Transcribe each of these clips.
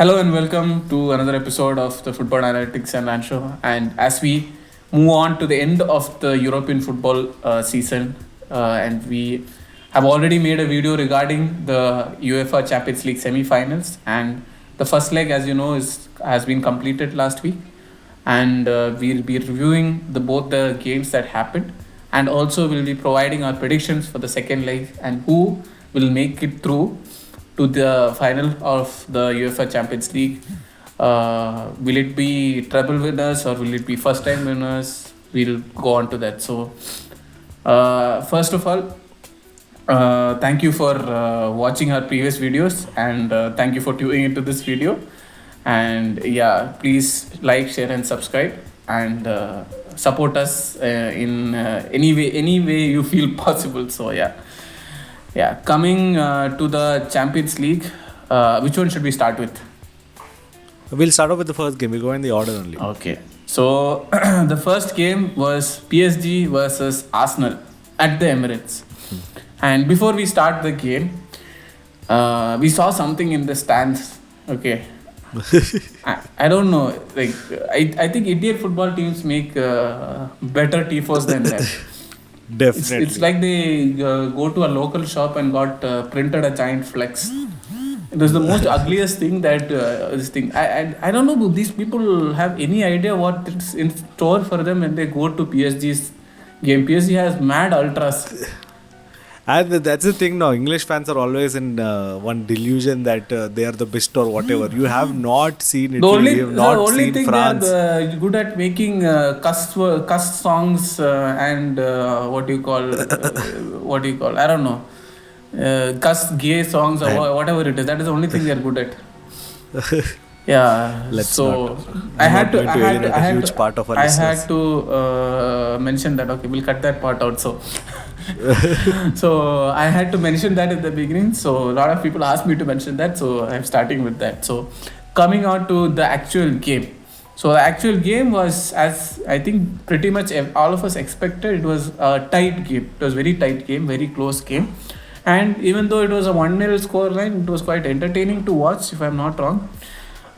Hello and welcome to another episode of the Football Analytics and Land Show. And as we move on to the end of the European football season, and we have already made a video regarding the UEFA Champions League semi-finals, and the first leg, as you know, has been completed last week, and we'll be reviewing both the games that happened, and also we'll be providing our predictions for the second leg and who will make it through to the final of the UEFA Champions League. Will it be treble winners or will it be first time winners? We'll go on to that. So, first of all, thank you for watching our previous videos, and thank you for tuning into this video. And yeah, please like, share, and subscribe, and support us in any way you feel possible. So yeah. Coming to the Champions League, which one should we start with? We'll start off with the first game. We'll go in the order only. Okay. So the first game was PSG versus Arsenal at the Emirates. And before we start the game, we saw something in the stands. Okay. I don't know. Like I think Indian football teams make better tifos than that. Definitely. It's like they go to a local shop and got printed a giant flex. It was the most ugliest thing that this thing. I don't know if these people have any idea what it's in store for them when they go to PSG's game. PSG has mad ultras. And that's the thing now. English fans are always in one delusion that they are the best or whatever. You have not seen it. You have not seen thing France. they are good at making cuss songs and what do you call? I don't know. Cuss gay songs or whatever it is. That is the only thing they are good at. Yeah. I had to mention that. Okay, we'll cut that part out. So I had to mention that at the beginning. So a lot of people asked me to mention that. So I'm starting with that. So coming on to the actual game. So the actual game was, as I think pretty much all of us expected, it was a tight game. It was very tight game, very close game. And even though it was a 1-0 scoreline, it was quite entertaining to watch, if I'm not wrong.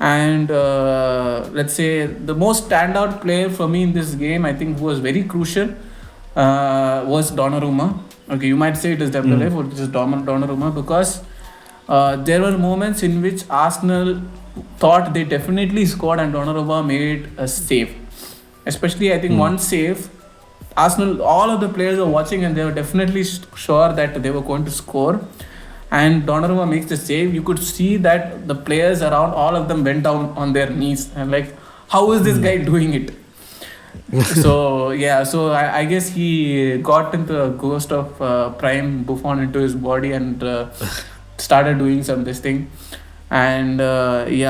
And let's say the most standout player for me in this game, I think, who was very crucial, was Donnarumma. Okay, you might say it is Dembele, but it is Donnarumma, because there were moments in which Arsenal thought they definitely scored and Donnarumma made a save. Especially, I think one save, Arsenal, all of the players were watching and they were definitely sure that they were going to score. And Donnarumma makes the save. You could see that the players around, all of them went down on their knees and like, how is this guy doing it? So I guess he got into a ghost of prime Buffon into his body and started doing some this thing. And all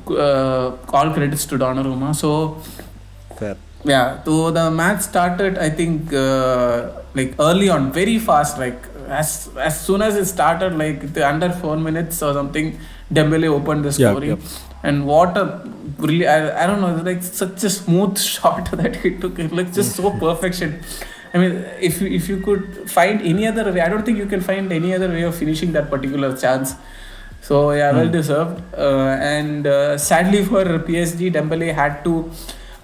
credits to Donnarumma. So fair. Yeah, so the match started, I think, like early on, very fast. Like as soon as it started, like under 4 minutes or something, Dembele opened the scoring. And what a really, I don't know, like such a smooth shot that he took. It looks just so perfection. I mean, if you could find any other way, I don't think you can find any other way of finishing that particular chance. So yeah, well deserved. And sadly for PSG, Dembele had to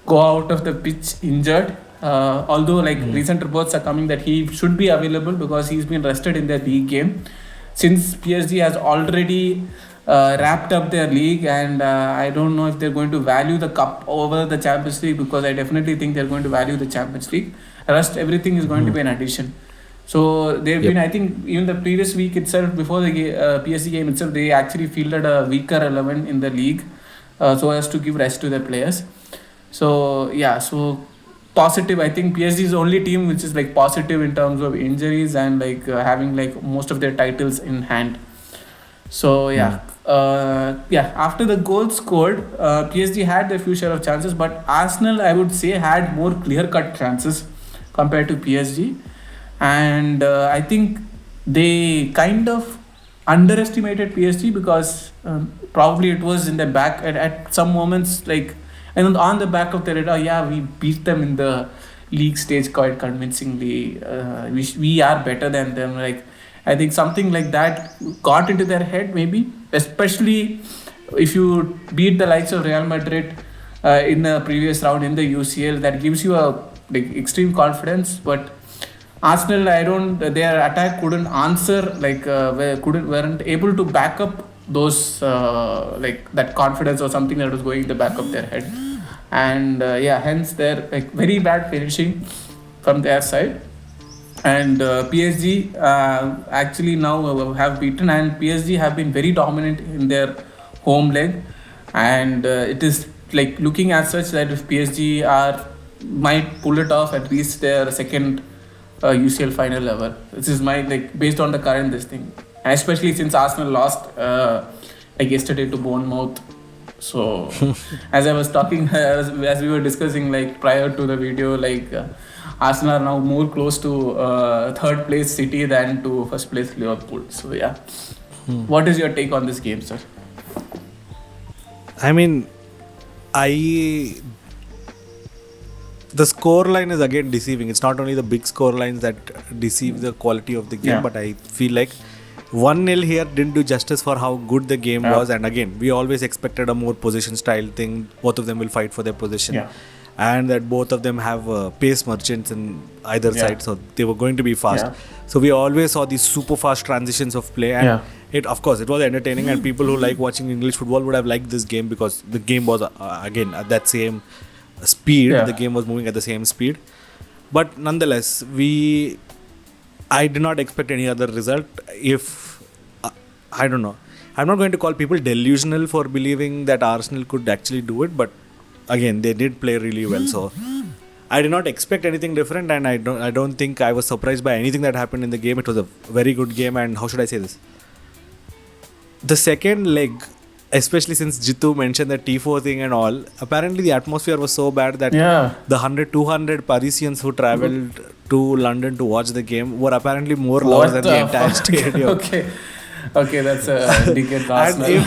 go out of the pitch injured. Although recent reports are coming that he should be available because he's been rested in the league game. Since PSG has already wrapped up their league, and I don't know if they're going to value the cup over the Champions League, because I definitely think they're going to value the Champions League. Rest everything is going to be an addition. So they've been, I think, even the previous week itself, before the PSG game itself, they actually fielded a weaker 11 in the league, so as to give rest to their players. So positive. I think PSG is the only team which is like positive in terms of injuries and having most of their titles in hand. So after the goal scored, PSG had their few share of chances, but Arsenal, I would say, had more clear-cut chances compared to PSG, and I think they kind of underestimated PSG because probably it was in the back at some moments, and on the back of their radar, we beat them in the league stage quite convincingly. We are better than them. I think something like that got into their head, maybe, especially if you beat the likes of Real Madrid in the previous round in the UCL, that gives you a like extreme confidence. But Arsenal, their attack couldn't answer, weren't able to back up those like that confidence or something that was going in the back of their head, and hence their like very bad finishing from their side. And PSG actually now have beaten, and PSG have been very dominant in their home leg, and it is like looking as such that if PSG are might pull it off and reach their second UCL final ever. This is my like based on the current this thing, and especially since Arsenal lost like yesterday to Bournemouth. So as I was talking as we were discussing like prior to the video, like Arsenal are now more close to third place City than to first place Liverpool. So yeah, what is your take on this game, sir? I mean, the score line is again deceiving. It's not only the big score lines that deceive the quality of the game, but I feel like 1-0 here didn't do justice for how good the game was. And again, we always expected a more position style thing. Both of them will fight for their position. And that both of them have pace merchants in either side, so they were going to be fast. So we always saw these super fast transitions of play, and it was entertaining, and people who like watching English football would have liked this game because the game was again at that same speed. The game was moving at the same speed, but nonetheless, I did not expect any other result. If I don't know, I'm not going to call people delusional for believing that Arsenal could actually do it, but again, they did play really well, so I did not expect anything different, and I don't think I was surprised by anything that happened in the game. It was a very good game, and how should I say this? The second leg, especially since Jitu mentioned the T4 thing and all, apparently the atmosphere was so bad that the 100-200 Parisians who travelled to London to watch the game were apparently more loud than the entire stadium. Okay, that's a decade Arsenal.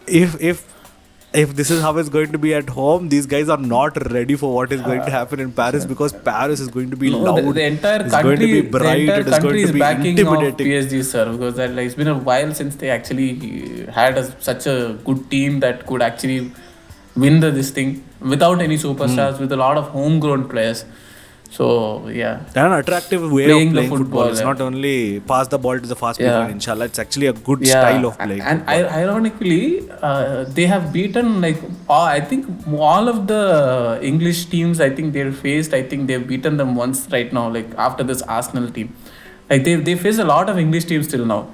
And if this is how it's going to be at home, these guys are not ready for what is going to happen in Paris, because Paris is going to be loud. The entire country, going to be bright. It is going to be backing intimidating. PSG, sir, because it's been a while since they actually had such a good team that could actually win this thing without any superstars, with a lot of homegrown players. So yeah, an attractive way of playing football. It's not only pass the ball to the fast people, inshallah. It's actually a good style of playing. And ironically, they have beaten I think all of the English teams. I think they've faced. I think they've beaten them once right now. Like after this Arsenal team, like they face a lot of English teams till now.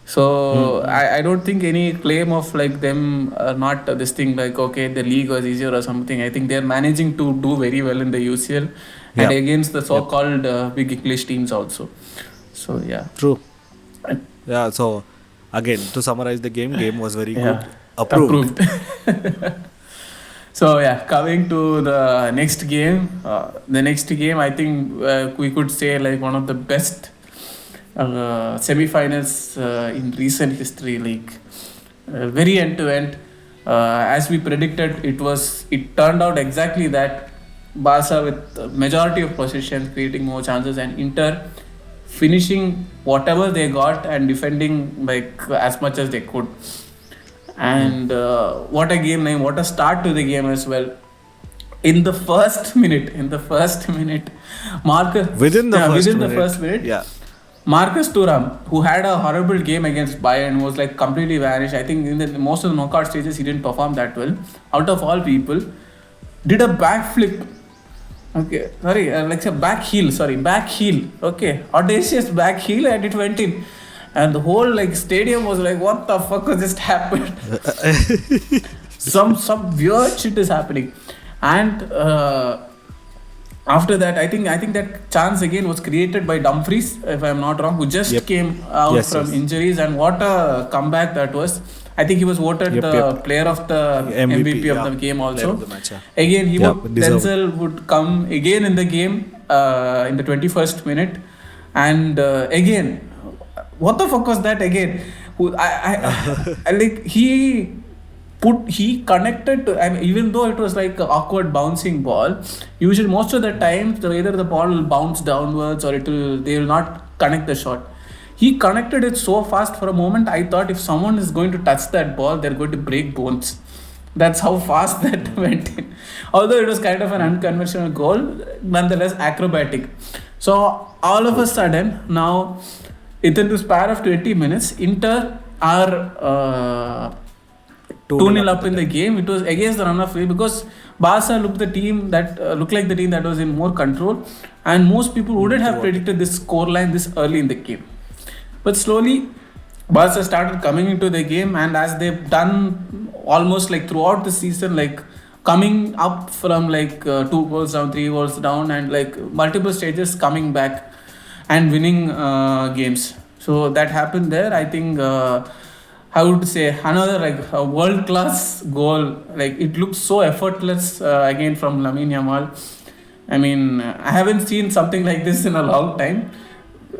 So I don't think any claim of like them not this thing like okay the league was easier or something. I think they're managing to do very well in the UCL and against the so-called big English teams also. So yeah, true. Yeah. So again, to summarize the game was very good. Approved. So yeah, coming to the next game. I think we could say like one of the best semi-finals in recent history, like very end-to-end. As we predicted, it turned out exactly that. Barca with majority of possession, creating more chances, and Inter finishing whatever they got and defending like as much as they could. And what a game, what a start to the game as well. In the first minute, Marcus within the first minute. Marcus Thuram, who had a horrible game against Bayern, was like completely vanished. I think in most of the knockout stages he didn't perform that well. Out of all people, did a backflip. Okay, sorry, like a back heel. Okay, audacious back heel, and it went in. And the whole like stadium was like, what the fuck was just happened? some weird shit is happening. And after that, I think that chance again was created by Dumfries, if I'm not wrong, who just came out from injuries, and what a comeback that was. I think he was voted the player of the MVP of the game also. The match, again, Denzel would come again in the game in the 21st minute, and again, what the fuck was that again? I like he connected to, and even though it was like an awkward bouncing ball, usually most of the time either the ball will bounce downwards or they will not connect the shot. He connected it so fast. For a moment, I thought if someone is going to touch that ball, they're going to break bones. That's how fast that went in. Although it was kind of an unconventional goal, nonetheless acrobatic. So all of a sudden, now within the span of 20 minutes, Inter are 2-0 up in the game. It was against the run of play because Barca looked like the team that was in more control, and most people wouldn't have predicted this scoreline this early in the game. But slowly, Barca started coming into the game, and as they've done almost like throughout the season, like coming up from like 2 goals down, 3 goals down, and like multiple stages coming back and winning games. So that happened there. I think I would say another like a world class goal. Like it looks so effortless again from Lamine Yamal. I mean, I haven't seen something like this in a long time.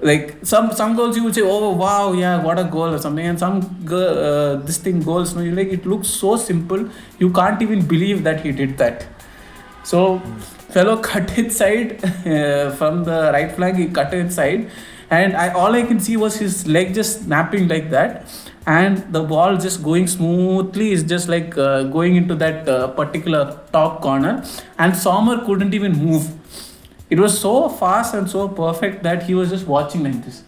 Like some goals you would say, oh wow, yeah, what a goal or something, and some goals, no, you like it looks so simple, you can't even believe that he did that. So fellow cut inside from the right flank, he cut inside, and all I can see was his leg just snapping like that, and the ball just going smoothly is just like going into that particular top corner, and Sommer couldn't even move. It was so fast and so perfect that he was just watching like this.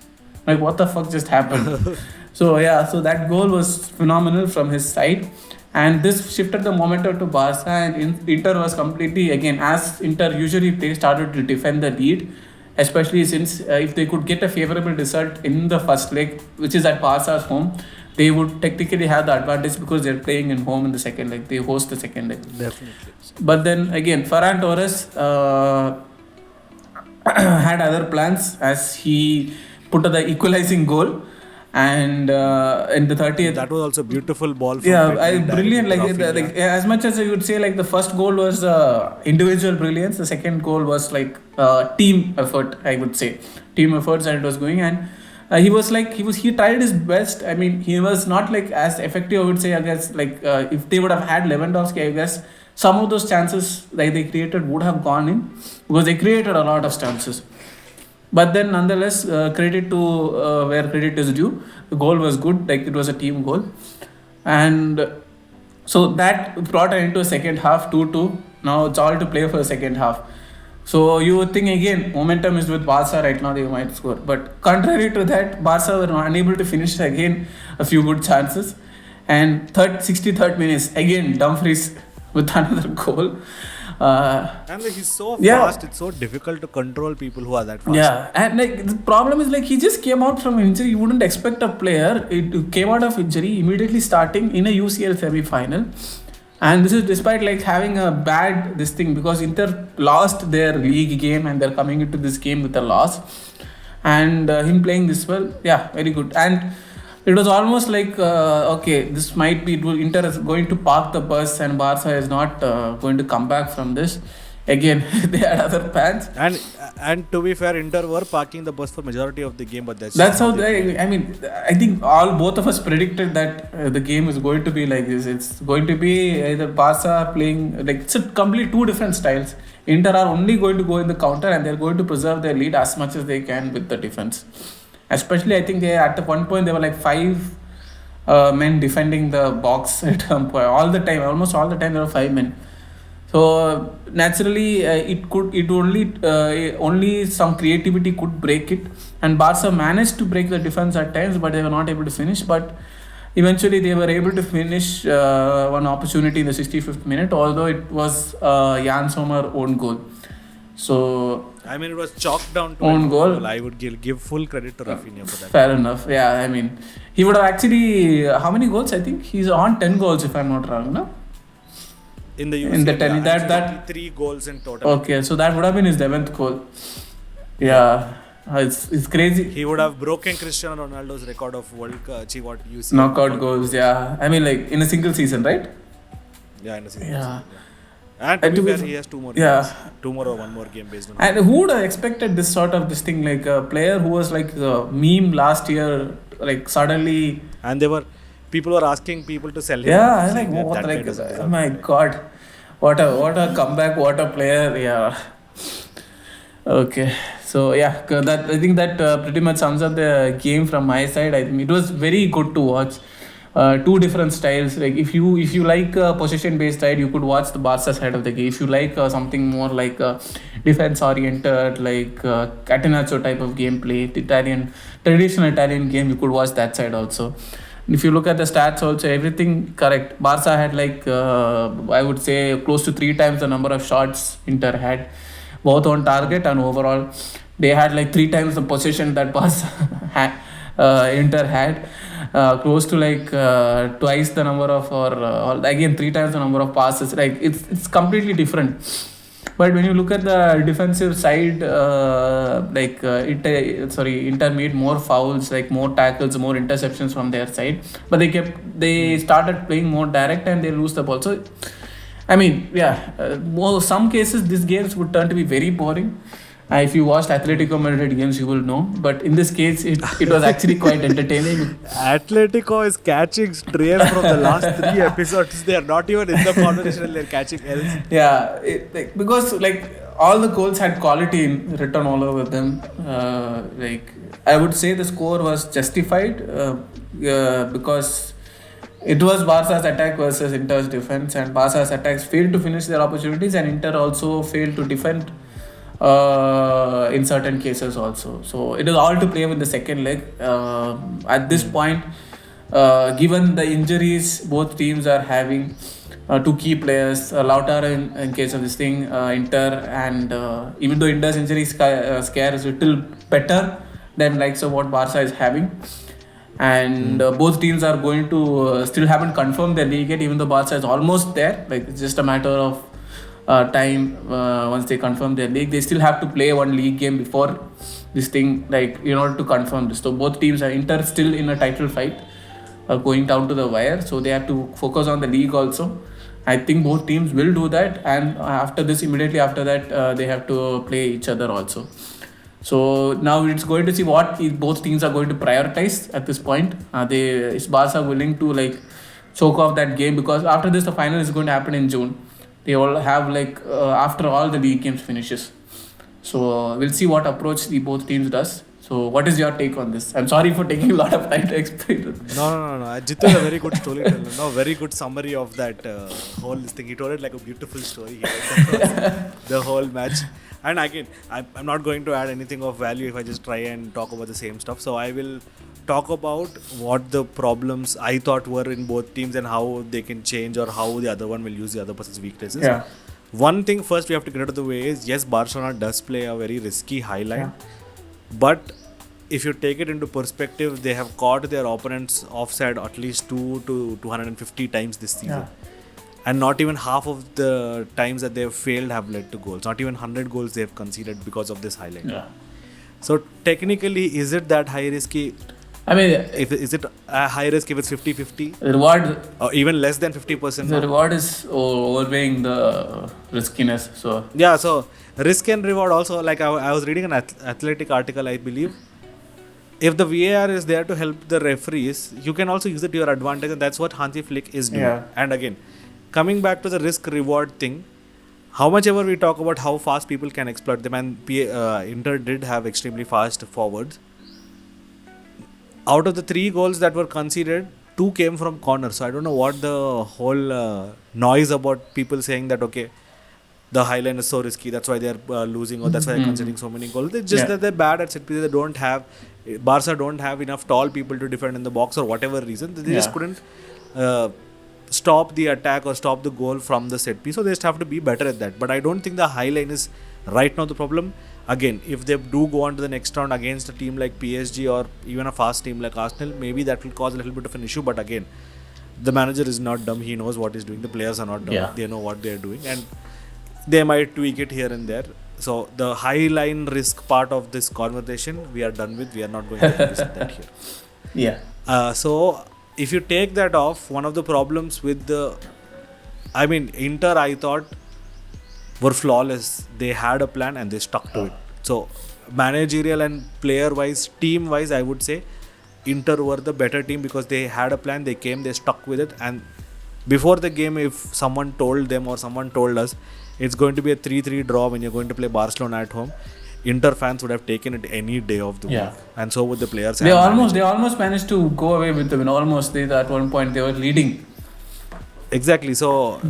Like, what the fuck just happened? So that goal was phenomenal from his side. And this shifted the momentum to Barca, and Inter was completely, again, as Inter usually they started to defend the lead, especially since if they could get a favorable result in the first leg, which is at Barca's home, they would technically have the advantage because they're playing in home in the second leg. They host the second leg. Definitely. But then again, Ferran Torres had other plans as he put the equalizing goal, and in the 30th, that was also a beautiful ball from brilliant. Like as much as I would say, like the first goal was individual brilliance, the second goal was like team effort, I would say, team efforts that it was going. And he tried his best. I mean, he was not like as effective, I would say. I guess like if they would have had Lewandowski, I guess some of those chances that they created would have gone in, because they created a lot of chances. But then nonetheless, credit to where credit is due. The goal was good, like it was a team goal. And so that brought her into a second half, 2-2. Now it's all to play for the second half. So you would think again, momentum is with Barca right now, they might score. But contrary to that, Barca were unable to finish again a few good chances. And 63rd minutes, again, Dumfries with another goal. And like he's so fast, it's so difficult to control people who are that fast. Yeah, and like the problem is like he just came out from injury. You wouldn't expect a player. It came out of injury immediately starting in a UCL semi-final. And this is despite like having a bad this thing, because Inter lost their league game and they're coming into this game with a loss. And him playing this well, yeah, very good. And it was almost like, okay, this might be, Inter is going to park the bus and Barca is not going to come back from this. Again, they had other plans. And to be fair, Inter were parking the bus for majority of the game, but that's how I think both of us predicted that the game is going to be like this. It's going to be either Barca playing, like it's a complete two different styles. Inter are only going to go in the counter and they're going to preserve their lead as much as they can with the defense. Especially, I think at the one point, there were like 5 men defending the box at all the time. Almost all the time, there were 5 men. So naturally, only some creativity could break it. And Barca managed to break the defense at times, but they were not able to finish. But eventually, they were able to finish one opportunity in the 65th minute, although it was Jan Sommer own goal. So I mean, it was chalked down to own goal. I would give full credit to Rafinha for that. Fair enough. Yeah, I mean, he would have actually how many goals? I think he's on 10 goals if I'm not wrong, no? In the UCL, in the 10, that 3 goals in total. Okay, so that would have been his 11th goal. Yeah, it's crazy. He would have broken Cristiano Ronaldo's record of UCL knockout goals. Yeah, I mean, like in a single season, right? Yeah, in a single season. Yeah. And to be fair, he has 2 more games. 2 more or 1 more game based on. And who would have expected this sort of this thing, like a player who was like a meme last year, like suddenly. And people were asking people to sell him. Yeah, like what, like oh my god, what a comeback, what a player, yeah. Okay, so yeah, that I think that pretty much sums up the game from my side. I think it was very good to watch. Two different styles. Like if you like possession based side, you could watch the Barca side of the game. If you like something more like defense oriented, like catenaccio type of gameplay, the Italian traditional Italian game, you could watch that side also. If you look at the stats also, everything correct. Barca had like I would say close to three times the number of shots Inter had, both on target and overall. They had like three times the possession that Barca had, Inter had, close to like twice the number of, or again three times the number of passes. Like it's completely different. But when you look at the defensive side, Inter made more fouls, like more tackles, more interceptions from their side. But they started playing more direct and they lose the ball. So, I mean, yeah, some cases these games would turn to be very boring. If you watched Atletico Madrid games, you will know. But in this case, it was actually quite entertaining. Atletico is catching strays from the last 3 episodes. They are not even in the conversation. They're catching L's. Yeah, because like all the goals had quality written all over them. Like I would say the score was justified because it was Barca's attack versus Inter's defense, and Barca's attacks failed to finish their opportunities, and Inter also failed to defend in certain cases also. So it is all to play with the second leg. At this point, given the injuries both teams are having, two key players, Lautaro in case of this thing, Inter, and even though Inter's injury scare is a little better than likes of what Barca is having. And both teams are going to still haven't confirmed their league yet, even though Barca is almost there. Like it's just a matter of time. Once they confirm their league, they still have to play one league game before this thing, like in order to confirm this. So both teams are Inter still in a title fight, going down to the wire, so they have to focus on the league also. I think both teams will do that, and after this, immediately after that, they have to play each other also. So now it's going to see what both teams are going to prioritize at this point. Is Barca willing to like choke off that game, because after this the final is going to happen in June. They all have like after all the league games finishes. So we'll see what approach the both teams does. So what is your take on this? I'm sorry for taking a lot of time to explain it. No. Jitu is a very good storyteller. No, very good summary of that whole thing. He told it like a beautiful story. The whole match. And again, I'm not going to add anything of value if I just try and talk about the same stuff. So I will talk about what the problems I thought were in both teams and how they can change, or how the other one will use the other person's weaknesses. Yeah. One thing first we have to get out of the way is, yes, Barcelona does play a very risky high line. Yeah. But if you take it into perspective, they have caught their opponents offside at least 2 to 250 times this season. Yeah. And not even half of the times that they have failed have led to goals. Not even 100 goals they have conceded because of this high line. Yeah. So technically, is it that high risky? I mean, is it a high risk if it's 50-50? The reward, or even less than 50%? The reward is overweighing the riskiness. So yeah, so risk and reward also. Like I was reading an athletic article, I believe. If the VAR is there to help the referees, you can also use it to your advantage, and that's what Hansi Flick is doing. Yeah. And again, coming back to the risk reward thing, how much ever we talk about how fast people can exploit them, and Inter did have extremely fast forwards. Out of the 3 goals that were conceded, 2 came from corners. So I don't know what the whole noise about people saying that, okay, the high line is so risky, that's why they're losing, or that's why they're conceding so many goals. It's just that they're bad at set pieces. Barca don't have enough tall people to defend in the box, or whatever reason. They just couldn't stop the attack or stop the goal from the set piece. So they just have to be better at that. But I don't think the high line is right now the problem. Again, if they do go on to the next round against a team like PSG or even a fast team like Arsenal, maybe that will cause a little bit of an issue. But again, the manager is not dumb. He knows what he's doing. The players are not dumb. Yeah. They know what they're doing. And they might tweak it here and there. So the high line risk part of this conversation, we are done with. We are not going to revisit that here. Yeah. So if you take that off, one of the problems with Inter, I thought, were flawless. They had a plan and they stuck to it. So managerial and player wise, team wise, I would say Inter were the better team because they had a plan, they came, they stuck with it. And before the game, if someone told them or someone told us it's going to be a 3-3 draw when you're going to play Barcelona at home, Inter fans would have taken it any day of the week, and so would the players. They almost managed to go away with the win. Almost, at one point they were leading. Exactly. So,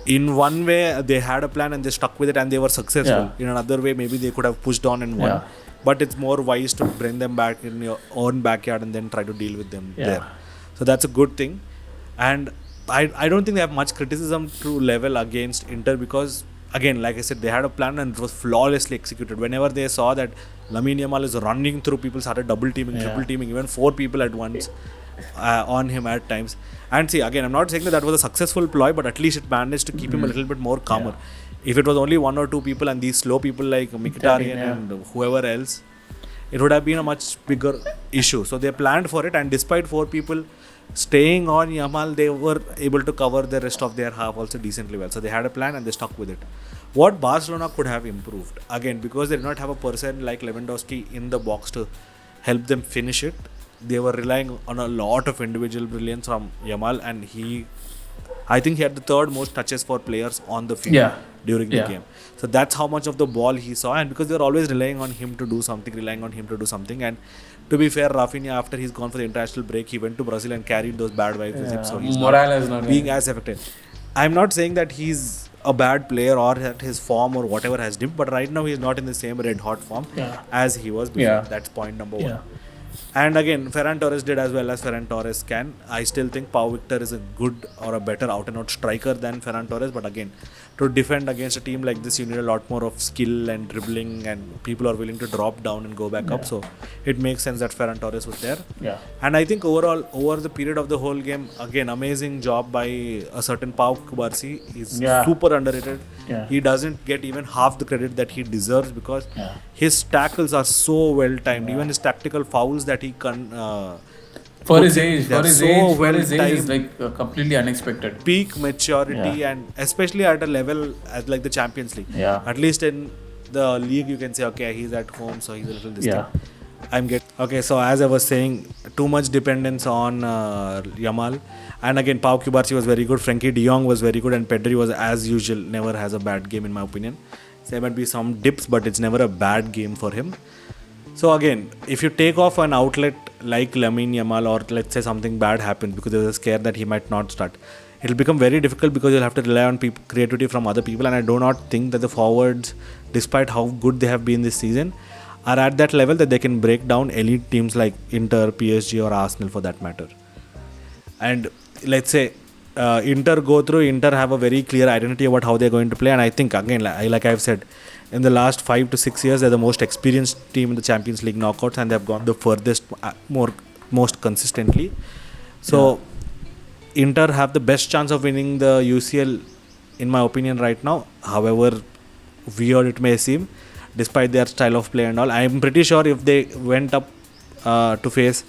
in one way, they had a plan and they stuck with it, and they were successful. In another way, maybe they could have pushed on and won. But it's more wise to bring them back in your own backyard and then try to deal with them there. So that's a good thing. And I don't think they have much criticism to level against Inter because, again, like I said, they had a plan and it was flawlessly executed. Whenever they saw that Lamine Yamal is running through, people started double teaming, triple teaming, even 4 people at once on him at times. And see, again, I'm not saying that was a successful ploy, but at least it managed to keep him a little bit more calmer. If it was only 1 or 2 people and these slow people like Mkhitaryan and whoever else, it would have been a much bigger issue. So they planned for it, and despite 4 people staying on Yamal, they were able to cover the rest of their half also decently well. So they had a plan and they stuck with it. What Barcelona could have improved, again, because they did not have a person like Lewandowski in the box to help them finish it, they were relying on a lot of individual brilliance from Yamal, and I think he had the 3rd most touches for players on the field during the game. So that's how much of the ball he saw, and because they were always relying on him to do something, and to be fair, Rafinha, after he's gone for the international break, he went to Brazil and carried those bad vibes with him, so he's not being as effective. I'm not saying that he's a bad player or that his form or whatever has dipped, but right now he's not in the same red hot form as he was before. That's point number 1. And again, Ferran Torres did as well as Ferran Torres can. I still think Pau Victor is a good or a better out-and-out striker than Ferran Torres. But again, to defend against a team like this, you need a lot more of skill and dribbling, and people are willing to drop down and go back up. So it makes sense that Ferran Torres was there. And I think overall, over the period of the whole game, again, amazing job by a certain Pau Kubarsi. He's super underrated. He doesn't get even half the credit that he deserves because his tackles are so well timed. Even his tactical fouls that he can. For his age, is like completely unexpected. Peak maturity, and especially at a level as like the Champions League. At least in the league, you can say, okay, he's at home, so he's a little distant. Okay, so as I was saying, too much dependence on Yamal. And again, Pau Kubarsi was very good, Frenkie de Jong was very good, and Pedri was, as usual, never has a bad game in my opinion. There might be some dips, but it's never a bad game for him. So again, if you take off an outlet like Lamine Yamal, or let's say something bad happens because there's a scare that he might not start, it'll become very difficult because you'll have to rely on creativity from other people. And I do not think that the forwards, despite how good they have been this season, are at that level that they can break down elite teams like Inter, PSG or Arsenal for that matter. And let's say Inter have a very clear identity about how they're going to play, and I think, again, like I've said, in the last 5 to 6 years, they're the most experienced team in the Champions League knockouts, and they've gone the furthest most consistently. So Inter have the best chance of winning the UCL in my opinion right now, however weird it may seem, despite their style of play and all. I'm pretty sure if they went up to face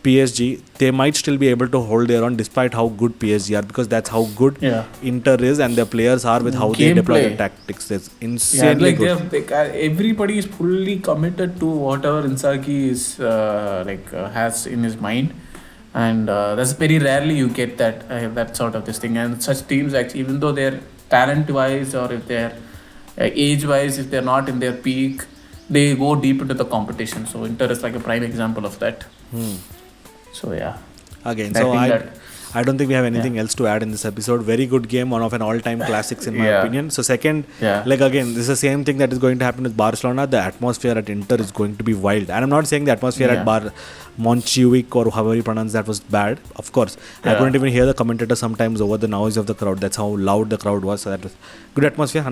PSG, they might still be able to hold their own despite how good PSG are, because that's how good Inter is, and their players are with how they deploy their tactics. It's insanely good. Everybody is fully committed to whatever Inzaghi is has in his mind, and that's very rarely you get that sort of this thing. And such teams, actually, even though they're talent-wise or if they're age-wise, if they're not in their peak, they go deep into the competition. So Inter is like a prime example of that. So again, I don't think we have anything else to add in this episode. Very good game, one of an all-time classics in my opinion. So second, again, this is the same thing that is going to happen with Barcelona. The atmosphere at Inter is going to be wild, and I'm not saying the atmosphere at Montjuic or however you pronounce that was bad. Of course, I couldn't even hear the commentator sometimes over the noise of the crowd. That's how loud the crowd was. So that was good atmosphere.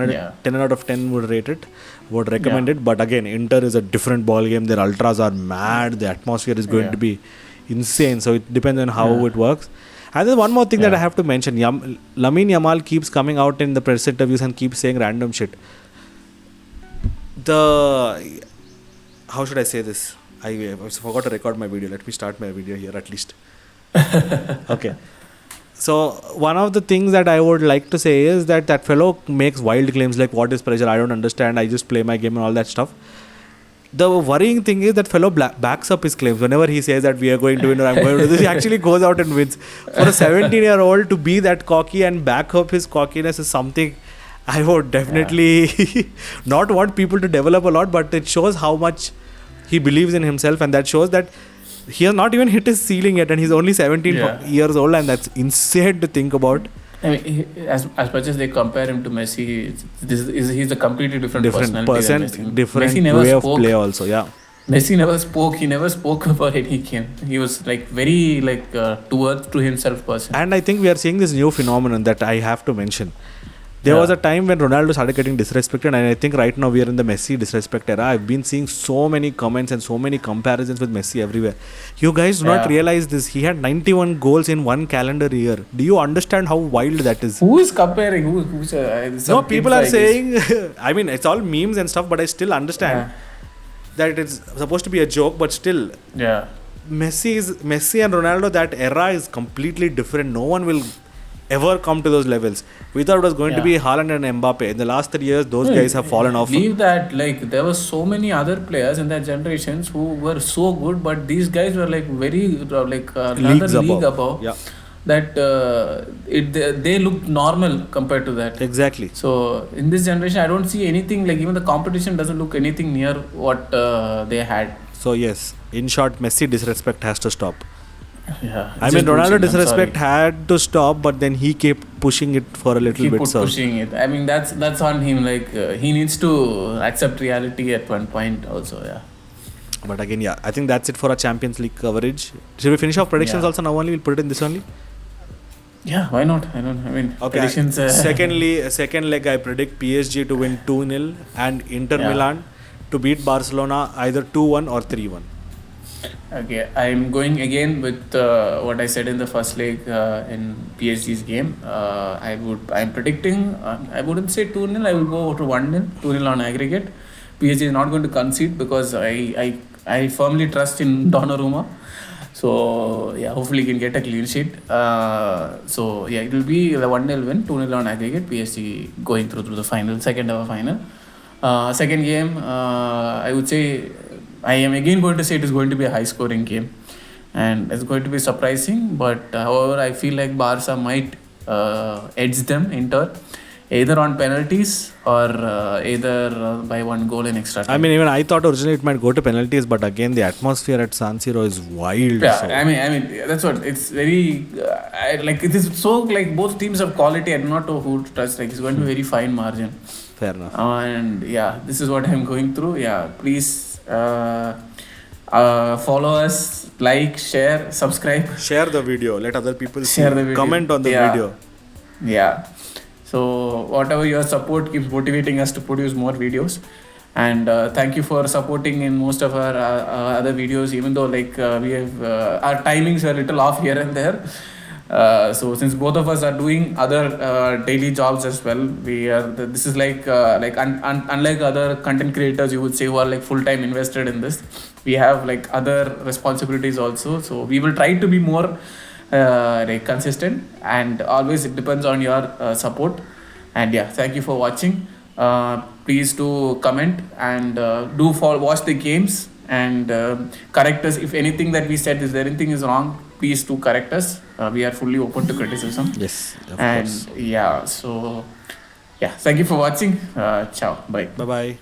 10 out of 10 would rate it, would recommend it. But again, Inter is a different ball game. Their ultras are mad. The atmosphere is going to be insane. So it depends on how it works. And there's one more thing that I have to mention. Lamine Yamal keeps coming out in the press interviews and keeps saying random shit. How should I say this? I forgot to record my video. Let me start my video here at least. Okay. So one of the things that I would like to say is that fellow makes wild claims like, what is pressure? I don't understand. I just play my game and all that stuff. The worrying thing is that fellow backs up his claims. Whenever he says that we are going to win or I'm going to do this, he actually goes out and wins. For a 17-year-old to be that cocky and back up his cockiness is something I would definitely not want people to develop a lot, but it shows how much he believes in himself, and that shows that he has not even hit his ceiling yet, and he's only 17 years old, and that's insane to think about. I mean, as much as they compare him to Messi, he's a completely different personality than Messi. Different Messi never way spoke. of play also, yeah. Messi never spoke. He never spoke about any game. He was like very like to himself person. And I think we are seeing this new phenomenon that I have to mention. There was a time when Ronaldo started getting disrespected, and I think right now we are in the Messi disrespect era. I've been seeing so many comments and so many comparisons with Messi everywhere. You guys do not realize this. He had 91 goals in one calendar year. Do you understand how wild that is? Who is comparing? No, people are saying, I mean, it's all memes and stuff, but I still understand that it's supposed to be a joke, but still. Yeah. Messi and Ronaldo, that era is completely different. No one will ever come to those levels. We thought it was going to be Haaland and Mbappe. In the last 3 years, those guys have fallen off. Leave that, like, there were so many other players in that generations who were so good, but these guys were like very another league above. Yeah. That they look normal compared to that. Exactly. So in this generation, I don't see anything, like even the competition doesn't look anything near what they had. So yes, in short, Messi disrespect has to stop. Yeah, I mean, Ronaldo disrespect had to stop, but then he kept pushing it for a little bit. Pushing it. I mean, that's on him. Like he needs to accept reality at one point also. Yeah. But again, yeah, I think that's it for our Champions League coverage. Should we finish off predictions also now only? We'll put it in this only. Yeah, why not? I mean, predictions. Second leg, I predict PSG to win 2-0 and Inter Milan to beat Barcelona either 2-1 or 3-1. Okay, I'm going again with what I said in the first leg in PSG's game. I'm predicting. I wouldn't say 2-0. I will go to 1-0, 2-0 on aggregate. PSG is not going to concede because I firmly trust in Donnarumma. So yeah, hopefully he can get a clean sheet. So yeah, it will be the 1-0 win, 2-0 on aggregate. PSG going through the final, second ever final. Second game, I would say. I am again going to say it is going to be a high scoring game and it's going to be surprising, but however I feel like Barca might edge them Inter either on penalties or either by one goal in extra time. I mean, even I thought originally it might go to penalties, but again the atmosphere at San Siro is wild. Yeah, so. I mean that's what it's very like it is so like both teams have quality. I do not know who to trust. Like it's going to be very fine margin. Fair enough. And yeah, this is what I'm going through. Yeah, please. Follow us, like, share, subscribe. Share the video. Let other people see. Share the video. Comment on the video. Yeah. So whatever your support keeps motivating us to produce more videos. And thank you for supporting in most of our other videos. Even though like we have our timings are a little off here and there. So since both of us are doing other daily jobs as well, this is like unlike other content creators you would say who are like full-time invested in this, we have like other responsibilities also. So we will try to be more like consistent, and always it depends on your support. And yeah, thank you for watching. Please do comment and do watch the games and correct us if anything that we said, if anything is wrong, please do correct us. We are fully open to criticism. Yes, of course. So yeah, thank you for watching. Ciao, bye. Bye.